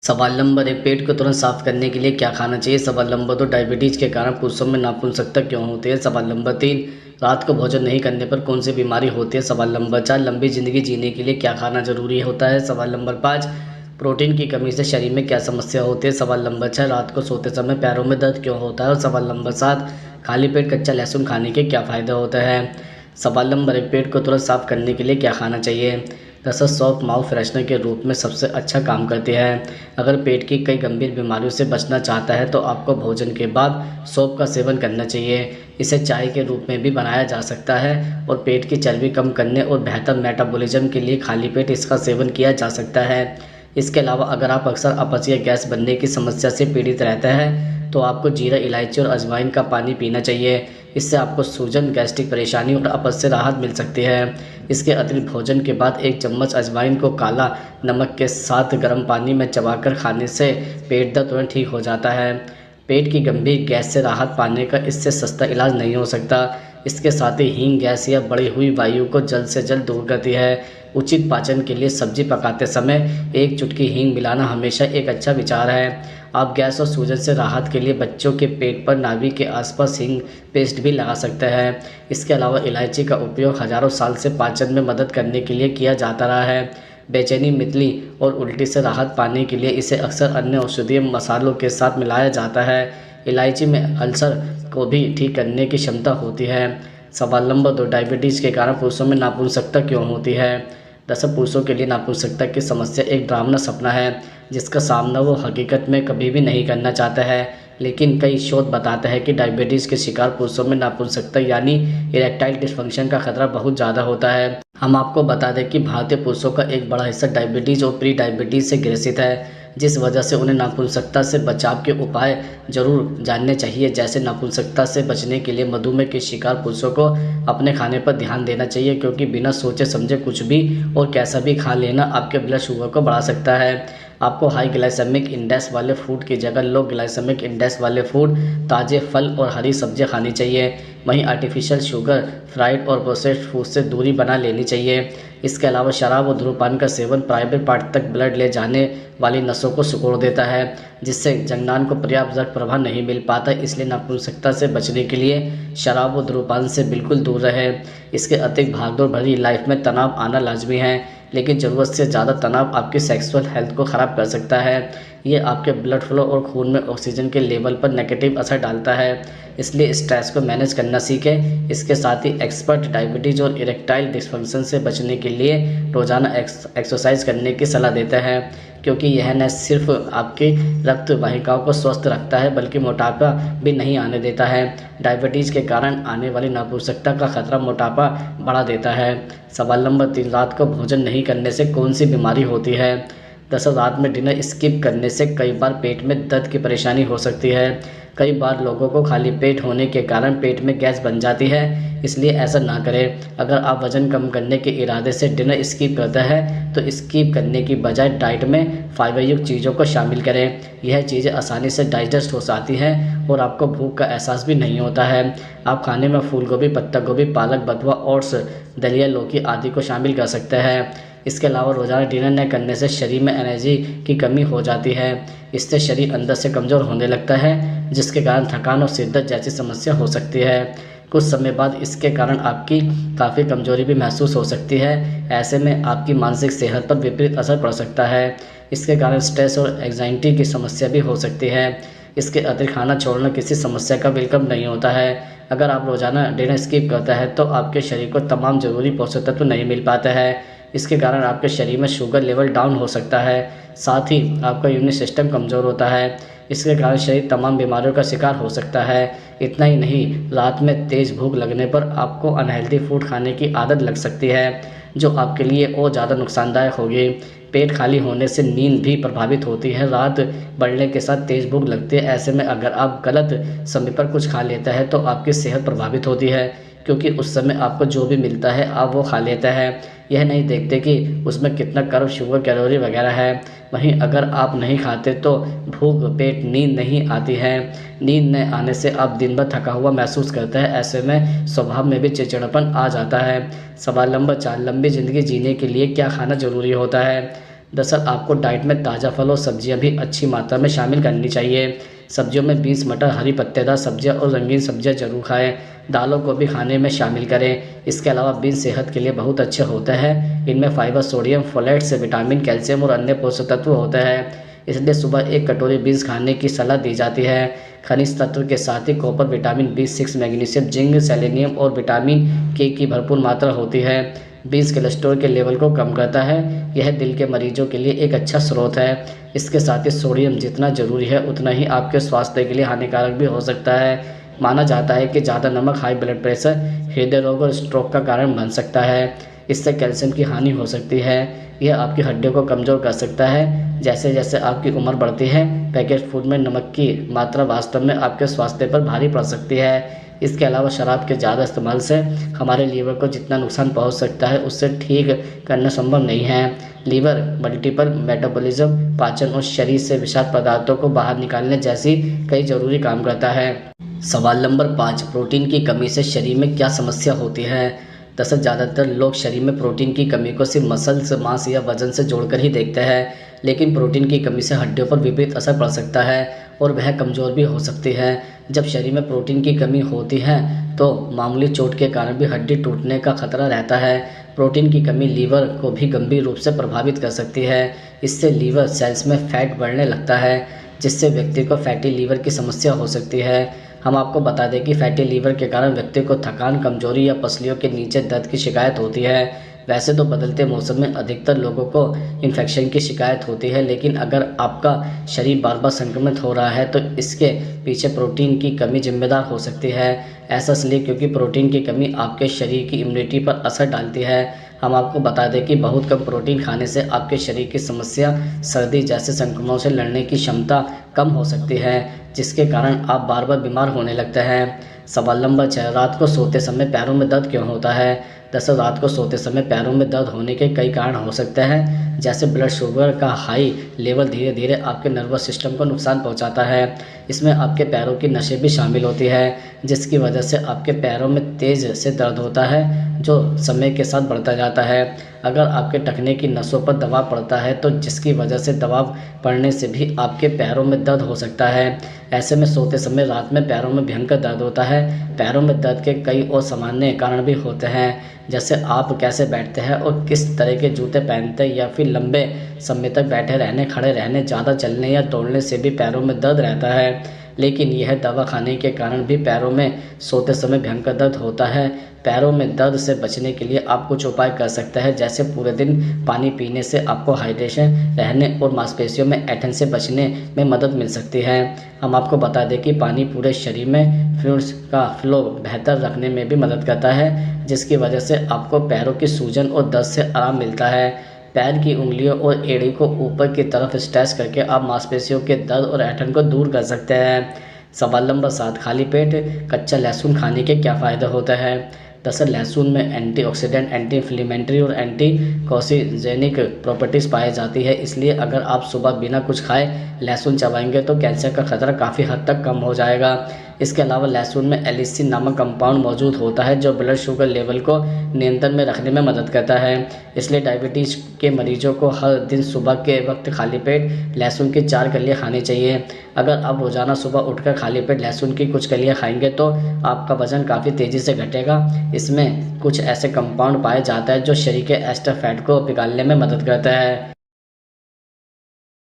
सवाल नंबर 1, पेट को तुरंत साफ करने के लिए क्या खाना चाहिए? सवाल नंबर 2, डायबिटीज के कारण पुरुषों में नपुंसकता क्यों होती है? सवाल नंबर 3, रात को भोजन नहीं करने पर कौन सी बीमारी होती है? सवाल नंबर 4, लंबी जिंदगी जीने के लिए क्या खाना जरूरी होता है? सवाल नंबर 5, प्रोटीन की कमी से शरीर में क्या समस्या होती है? सवाल नंबर 6, रात को सोते समय पैरों में दर्द क्यों होता है? और सवाल नंबर 7, खाली पेट कच्चा लहसुन खाने के क्या फायदे होते हैं? सवाल नंबर 1, पेट को तुरंत साफ करने के लिए क्या खाना चाहिए? दरअसल सौंफ माउथ फ्रेशनर के रूप में सबसे अच्छा काम करती है। अगर पेट की कई गंभीर बीमारियों से बचना चाहता है तो आपको भोजन के बाद सौंफ का सेवन करना चाहिए। इसे चाय के रूप में भी बनाया जा सकता है और पेट की चर्बी कम करने और बेहतर मेटाबॉलिज्म के लिए खाली पेट इसका सेवन किया जा सकता है। इसके अलावा अगर आप अक्सर अपच या गैस बनने की समस्या से पीड़ित रहते हैं तो आपको जीरा, इलायची और अजवाइन का पानी पीना चाहिए। इससे आपको सूजन, गैस्ट्रिक परेशानी और अपच से राहत मिल सकती है। इसके अतिरिक्त भोजन के बाद 1 चम्मच अजवाइन को काला नमक के साथ गर्म पानी में चबाकर खाने से पेट दर्द तुरंत ठीक हो जाता है। पेट की गंभीर गैस से राहत पाने का इससे सस्ता इलाज नहीं हो सकता। इसके साथ ही हींग गैस या बढ़ी हुई वायु को जल्द से जल्द दूर करती है। उचित पाचन के लिए सब्जी पकाते समय 1 चुटकी हींग मिलाना हमेशा एक अच्छा विचार है। आप गैस और सूजन से राहत के लिए बच्चों के पेट पर नाभि के आसपास हींग पेस्ट भी लगा सकते हैं। इसके अलावा इलायची का उपयोग हजारों साल से पाचन में मदद करने के लिए किया जाता रहा है। बेचैनी, मितली और उल्टी से राहत पाने के लिए इसे अक्सर अन्य औषधीय मसालों के साथ मिलाया जाता है। इलायची में अल्सर को भी ठीक करने की क्षमता होती है। सवाल नंबर 2, डायबिटीज़ के कारण पुरुषों में नपुंसकता क्यों होती है? दरअसल पुरुषों के लिए नपुंसकता की समस्या एक डरावना सपना है जिसका सामना वो हकीकत में कभी भी नहीं करना चाहता है। लेकिन कई शोध बताते हैं कि डायबिटीज़ के शिकार पुरुषों में नपुंसकता यानी इरेक्टाइल डिस्फंक्शन का खतरा बहुत ज़्यादा होता है। हम आपको बता दें कि भारतीय पुरुषों का एक बड़ा हिस्सा डायबिटीज़ और प्री डायबिटीज़ से ग्रसित है, जिस वजह से उन्हें नपुंसकता से बचाव के उपाय जरूर जानने चाहिए। जैसे नपुंसकता से बचने के लिए मधुमेह के शिकार पुरुषों को अपने खाने पर ध्यान देना चाहिए, क्योंकि बिना सोचे समझे कुछ भी और कैसा भी खा लेना आपके ब्लड शुगर को बढ़ा सकता है। आपको हाई ग्लाइसेमिक इंडेक्स वाले फूड की जगह लो ग्लाइसेमिक इंडेक्स वाले फूड, ताज़े फल और हरी सब्जियां खानी चाहिए। वहीं आर्टिफिशियल शुगर, फ्राइड और प्रोसेस्ड फूड से दूरी बना लेनी चाहिए। इसके अलावा शराब और धूम्रपान का सेवन प्राइवेट पार्ट तक ब्लड ले जाने वाली नसों को सिकोड़ देता है, जिससे जंगनान को पर्याप्त रक्त प्रवाह नहीं मिल पाता। इसलिए नपुंसकता से बचने के लिए शराब और धूम्रपान से बिल्कुल दूर रहे। इसके अतिरिक्त भागदौड़ भरी लाइफ में तनाव आना लाजमी है, लेकिन ज़रूरत से ज़्यादा तनाव आपकी सेक्सुअल हेल्थ को ख़राब कर सकता है। ये आपके ब्लड फ्लो और खून में ऑक्सीजन के लेवल पर नेगेटिव असर डालता है। इसलिए स्ट्रेस को मैनेज करना सीखें। इसके साथ ही एक्सपर्ट डायबिटीज़ और इरेक्टाइल डिस्फंक्शन से बचने के लिए रोज़ाना एक्सरसाइज करने की सलाह देते हैं, क्योंकि यह न सिर्फ आपकी रक्त वाहिकाओं को स्वस्थ रखता है बल्कि मोटापा भी नहीं आने देता है। डायबिटीज़ के कारण आने वाली नपुंसकता का खतरा मोटापा बढ़ा देता है। सवाल नंबर 3, रात को भोजन नहीं करने से कौन सी बीमारी होती है? दरअसल रात में डिनर स्किप करने से कई बार पेट में दर्द की परेशानी हो सकती है। कई बार लोगों को खाली पेट होने के कारण पेट में गैस बन जाती है, इसलिए ऐसा ना करें। अगर आप वज़न कम करने के इरादे से डिनर स्किप करते हैं तो स्किप करने की बजाय डाइट में फाइबर युक्त चीज़ों को शामिल करें। यह चीज़ें आसानी से डाइजेस्ट हो जाती हैं और आपको भूख का एहसास भी नहीं होता है। आप खाने में फूल गोभी, पत्ता गोभी, पालक, बथुआ, ओट्स, दलिया, लौकी आदि को शामिल कर सकते हैं। इसके अलावा रोज़ाना डिनर न करने से शरीर में एनर्जी की कमी हो जाती है। इससे शरीर अंदर से कमज़ोर होने लगता है, जिसके कारण थकान और सिरदर्द जैसी समस्या हो सकती है। कुछ समय बाद इसके कारण आपकी काफ़ी कमजोरी भी महसूस हो सकती है। ऐसे में आपकी मानसिक सेहत पर विपरीत असर पड़ सकता है। इसके कारण स्ट्रेस और एंजाइटी की समस्या भी हो सकती है। इसके अतिरिक्त खाना छोड़ना किसी समस्या का विकल्प नहीं होता है। अगर आप रोज़ाना डिनर स्किप करते हैं तो आपके शरीर को तमाम ज़रूरी पोषक तत्व नहीं मिल पाते हैं। इसके कारण आपके शरीर में शुगर लेवल डाउन हो सकता है। साथ ही आपका इम्यून सिस्टम कमज़ोर होता है। इसके कारण शरीर तमाम बीमारियों का शिकार हो सकता है। इतना ही नहीं, रात में तेज़ भूख लगने पर आपको अनहेल्दी फूड खाने की आदत लग सकती है, जो आपके लिए और ज़्यादा नुकसानदायक होगी। पेट खाली होने से नींद भी प्रभावित होती है। रात बढ़ने के साथ तेज़ भूख लगती है। ऐसे में अगर आप गलत समय पर कुछ खा लेते हैं तो आपकी सेहत प्रभावित होती है, क्योंकि उस समय आपको जो भी मिलता है आप वो खा लेते हैं। यह नहीं देखते कि उसमें कितना कर्ब, शुगर, कैलोरी वगैरह है। वहीं अगर आप नहीं खाते तो भूख, पेट, नींद नहीं आती है। नींद न आने से आप दिन भर थका हुआ महसूस करते हैं। ऐसे में स्वभाव में भी चिड़चिड़ापन आ जाता है। सवाल नंबर 4, लंबी ज़िंदगी जीने के लिए क्या खाना ज़रूरी होता है? दरअसल आपको डाइट में ताज़ा फल और सब्जियां भी अच्छी मात्रा में शामिल करनी चाहिए। सब्जियों में बीन्स, मटर, हरी पत्तेदार सब्जियां और रंगीन सब्जियां जरूर खाएं। दालों को भी खाने में शामिल करें। इसके अलावा बीन्स सेहत के लिए बहुत अच्छे होते हैं। इनमें fibre, sodium, folates, vitamin, calcium और अन्य पोषक तत्व होते हैं। इसलिए सुबह 1 कटोरी बीन्स खाने की सलाह दी जाती है। खनिज तत्व के साथ ही copper, vitamin B6, magnesium, zinc, selenium और विटामिन के की भरपूर मात्रा होती है। बीन्स कोलेस्ट्रॉल के लेवल को कम करता है। यह दिल के मरीजों के लिए एक अच्छा स्रोत है। इसके साथ ही सोडियम जितना जरूरी है उतना ही आपके स्वास्थ्य के लिए हानिकारक भी हो सकता है। माना जाता है कि ज़्यादा नमक हाई ब्लड प्रेशर, हृदय रोग और स्ट्रोक का कारण बन सकता है। इससे कैल्शियम की हानि हो सकती है। यह आपकी हड्डियों को कमज़ोर कर सकता है। जैसे जैसे आपकी उम्र बढ़ती है, पैकेट फूड में नमक की मात्रा वास्तव में आपके स्वास्थ्य पर भारी पड़ सकती है। इसके अलावा शराब के ज़्यादा इस्तेमाल से हमारे लीवर को जितना नुकसान पहुंच सकता है उससे ठीक करना संभव नहीं है। लीवर मल्टीपल मेटाबॉलिज्म, पाचन और शरीर से विषाक्त पदार्थों को बाहर निकालने जैसी कई जरूरी काम करता है। सवाल नंबर 5, प्रोटीन की कमी से शरीर में क्या समस्या होती है? दरअसल ज़्यादातर लोग शरीर में प्रोटीन की कमी को सिर्फ मसल्स, मांस या वजन से जोड़कर ही देखते हैं, लेकिन प्रोटीन की कमी से हड्डियों पर विपरीत असर पड़ सकता है और वह कमज़ोर भी हो सकती है। जब शरीर में प्रोटीन की कमी होती है तो मामूली चोट के कारण भी हड्डी टूटने का खतरा रहता है। प्रोटीन की कमी लीवर को भी गंभीर रूप से प्रभावित कर सकती है। इससे लीवर सेल्स में फैट बढ़ने लगता है, जिससे व्यक्ति को फैटी लीवर की समस्या हो सकती है। हम आपको बता दें कि फैटी लीवर के कारण व्यक्ति को थकान, कमजोरी या पसलियों के नीचे दर्द की शिकायत होती है। वैसे तो बदलते मौसम में अधिकतर लोगों को इन्फेक्शन की शिकायत होती है, लेकिन अगर आपका शरीर बार बार संक्रमित हो रहा है तो इसके पीछे प्रोटीन की कमी जिम्मेदार हो सकती है। ऐसा इसलिए क्योंकि प्रोटीन की कमी आपके शरीर की इम्यूनिटी पर असर डालती है। हम आपको बता दें कि बहुत कम प्रोटीन खाने से आपके शरीर की समस्या, सर्दी जैसे संक्रमणों से लड़ने की क्षमता कम हो सकती है, जिसके कारण आप बार बार बीमार होने लगते हैं। सवाल नंबर 6, रात को सोते समय पैरों में दर्द क्यों होता है? दरअसल रात को सोते समय पैरों में दर्द होने के कई कारण हो सकते हैं, जैसे ब्लड शुगर का हाई लेवल धीरे धीरे आपके नर्वस सिस्टम को नुकसान पहुंचाता है। इसमें आपके पैरों की नसें भी शामिल होती है, जिसकी वजह से आपके पैरों में तेज़ से दर्द होता है, जो समय के साथ बढ़ता जाता है। अगर आपके टखने की नसों पर दबाव पड़ता है तो जिसकी वजह से दबाव पड़ने से भी आपके पैरों में दर्द हो सकता है। ऐसे में सोते समय रात में पैरों में भयंकर दर्द होता है। पैरों में दर्द के कई और सामान्य कारण भी होते हैं, जैसे आप कैसे बैठते हैं और किस तरह के जूते पहनते हैं, या फिर लंबे समय तक बैठे रहने, खड़े रहने, ज़्यादा चलने या दौड़ने से भी पैरों में दर्द रहता है। लेकिन यह दवा खाने के कारण भी पैरों में सोते समय भयंकर दर्द होता है। पैरों में दर्द से बचने के लिए आप कुछ उपाय कर सकते हैं, जैसे पूरे दिन पानी पीने से आपको हाइड्रेशन रहने और मांसपेशियों में ऐंठन से बचने में मदद मिल सकती है। हम आपको बता दें कि पानी पूरे शरीर में फ्लूइड्स का फ्लो बेहतर रखने में भी मदद करता है, जिसकी वजह से आपको पैरों की सूजन और दर्द से आराम मिलता है। पैर की उंगलियों और एड़ी को ऊपर की तरफ स्ट्रेच करके आप मांसपेशियों के दर्द और ऐंठन को दूर कर सकते हैं। सवाल नंबर 7, खाली पेट कच्चा लहसुन खाने के क्या फ़ायदे होते हैं? दरअसल लहसुन में एंटीऑक्सीडेंट, एंटी इन्फ्लेमेटरी और एंटी कोसिजेनिक प्रॉपर्टीज़ पाई जाती है। इसलिए अगर आप सुबह बिना कुछ खाए लहसुन चबाएंगे तो कैंसर का खतरा काफ़ी हद तक कम हो जाएगा। इसके अलावा लहसुन में एलिसिन नामक कंपाउंड मौजूद होता है, जो ब्लड शुगर लेवल को नियंत्रण में रखने में मदद करता है। इसलिए डायबिटीज़ के मरीजों को हर दिन सुबह के वक्त खाली पेट लहसुन की 4 कलियाँ खानी चाहिए। अगर आप रोज़ाना सुबह उठकर खाली पेट लहसुन की कुछ कलियाँ खाएंगे तो आपका वजन काफ़ी तेज़ी से घटेगा। इसमें कुछ ऐसे कंपाउंड पाए जाते हैं जो शरीर के एक्स्ट्रा फैट को पिघालने में मदद करता है।